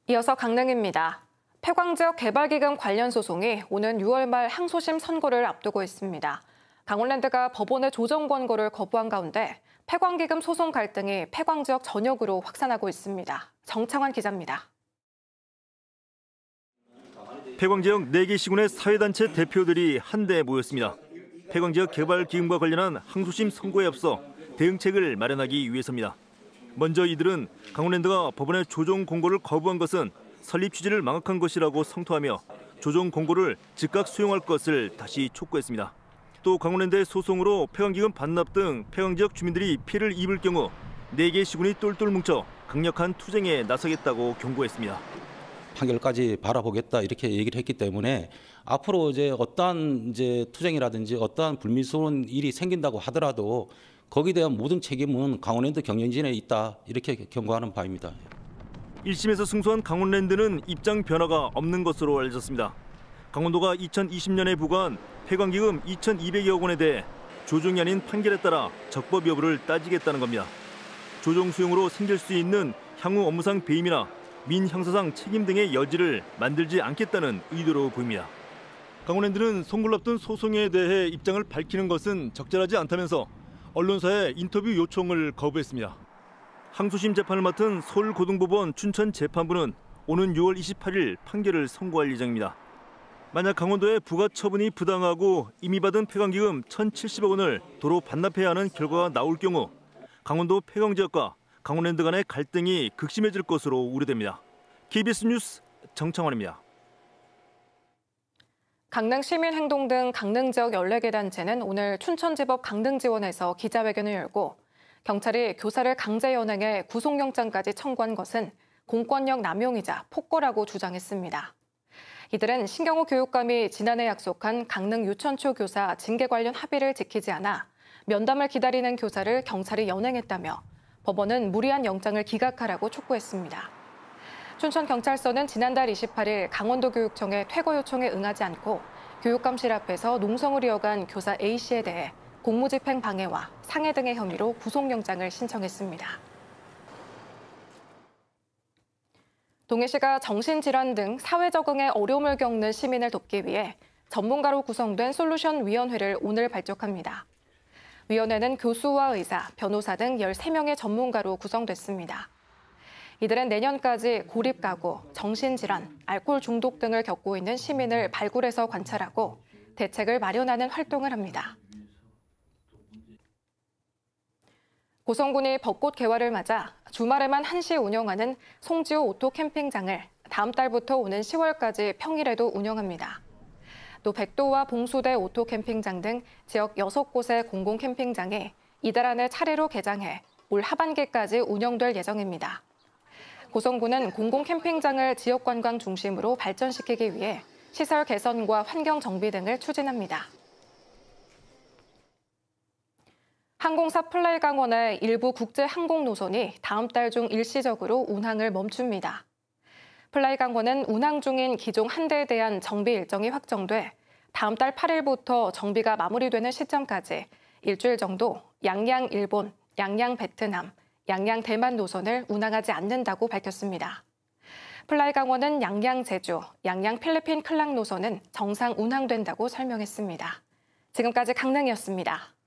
이어서 강릉입니다. 폐광지역 개발기금 관련 소송이 오는 6월 말 항소심 선고를 앞두고 있습니다. 강원랜드가 법원의 조정 권고를 거부한 가운데 폐광기금 소송 갈등이 폐광지역 전역으로 확산하고 있습니다. 정창환 기자입니다. 폐광지역 4개 시군의 사회단체 대표들이 한데 모였습니다. 폐광지역 개발기금과 관련한 항소심 선고에 앞서 대응책을 마련하기 위해서입니다. 먼저 이들은 강원랜드가 법원의 조정 공고를 거부한 것은 설립 취지를 망각한 것이라고 성토하며 조정 공고를 즉각 수용할 것을 다시 촉구했습니다. 또 강원랜드의 소송으로 폐광기금 반납 등 폐광지역 주민들이 피해를 입을 경우 4개 시군이 똘똘 뭉쳐 강력한 투쟁에 나서겠다고 경고했습니다. 판결까지 바라보겠다 이렇게 얘기를 했기 때문에 앞으로 어떠한 투쟁이라든지 어떠한 불미스러운 일이 생긴다고 하더라도 거기에 대한 모든 책임은 강원랜드 경영진에 있다 이렇게 경고하는 바입니다. 1심에서 승소한 강원랜드는 입장 변화가 없는 것으로 알려졌습니다. 강원도가 2020년에 부과한 폐광기금 2,200여 원에 대해 조정이 아닌 판결에 따라 적법 여부를 따지겠다는 겁니다. 조정 수용으로 생길 수 있는 향후 업무상 배임이나 민형사상 책임 등의 여지를 만들지 않겠다는 의도로 보입니다. 강원랜드는 선고를 앞둔 소송에 대해 입장을 밝히는 것은 적절하지 않다면서 언론사의 인터뷰 요청을 거부했습니다. 항소심 재판을 맡은 서울고등법원 춘천재판부는 오는 6월 28일 판결을 선고할 예정입니다. 만약 강원도의 부과 처분이 부당하고 이미 받은 폐광기금 1,070억 원을 도로 반납해야 하는 결과가 나올 경우 강원도 폐광지역과 강원랜드 간의 갈등이 극심해질 것으로 우려됩니다. KBS 뉴스 정창환입니다. 강릉시민행동 등 강릉 지역 14개 단체는 오늘 춘천지법 강릉지원에서 기자회견을 열고 경찰이 교사를 강제 연행해 구속영장까지 청구한 것은 공권력 남용이자 폭거라고 주장했습니다. 이들은 신경호 교육감이 지난해 약속한 강릉 유천초 교사 징계 관련 합의를 지키지 않아 면담을 기다리는 교사를 경찰이 연행했다며 법원은 무리한 영장을 기각하라고 촉구했습니다. 춘천경찰서는 지난달 28일 강원도교육청의 퇴거 요청에 응하지 않고 교육감실 앞에서 농성을 이어간 교사 A씨에 대해 공무집행 방해와 상해 등의 혐의로 구속영장을 신청했습니다. 동해시가 정신질환 등 사회 적응에 어려움을 겪는 시민을 돕기 위해 전문가로 구성된 솔루션위원회를 오늘 발족합니다. 위원회는 교수와 의사, 변호사 등 13명의 전문가로 구성됐습니다. 이들은 내년까지 고립가구, 정신질환, 알코올 중독 등을 겪고 있는 시민을 발굴해서 관찰하고 대책을 마련하는 활동을 합니다. 고성군이 벚꽃 개화를 맞아 주말에만 한시 운영하는 송지호 오토 캠핑장을 다음 달부터 오는 10월까지 평일에도 운영합니다. 또 백도와 봉수대 오토 캠핑장 등 지역 6곳의 공공 캠핑장이 이달 안에 차례로 개장해 올 하반기까지 운영될 예정입니다. 고성군은 공공 캠핑장을 지역 관광 중심으로 발전시키기 위해 시설 개선과 환경 정비 등을 추진합니다. 항공사 플라이강원의 일부 국제 항공 노선이 다음 달 중 일시적으로 운항을 멈춥니다. 플라이강원은 운항 중인 기종 한 대에 대한 정비 일정이 확정돼 다음 달 8일부터 정비가 마무리되는 시점까지 일주일 정도 양양 일본, 양양 베트남, 양양 대만 노선을 운항하지 않는다고 밝혔습니다. 플라이강원은 양양 제주, 양양 필리핀 클락 노선은 정상 운항된다고 설명했습니다. 지금까지 강릉이었습니다.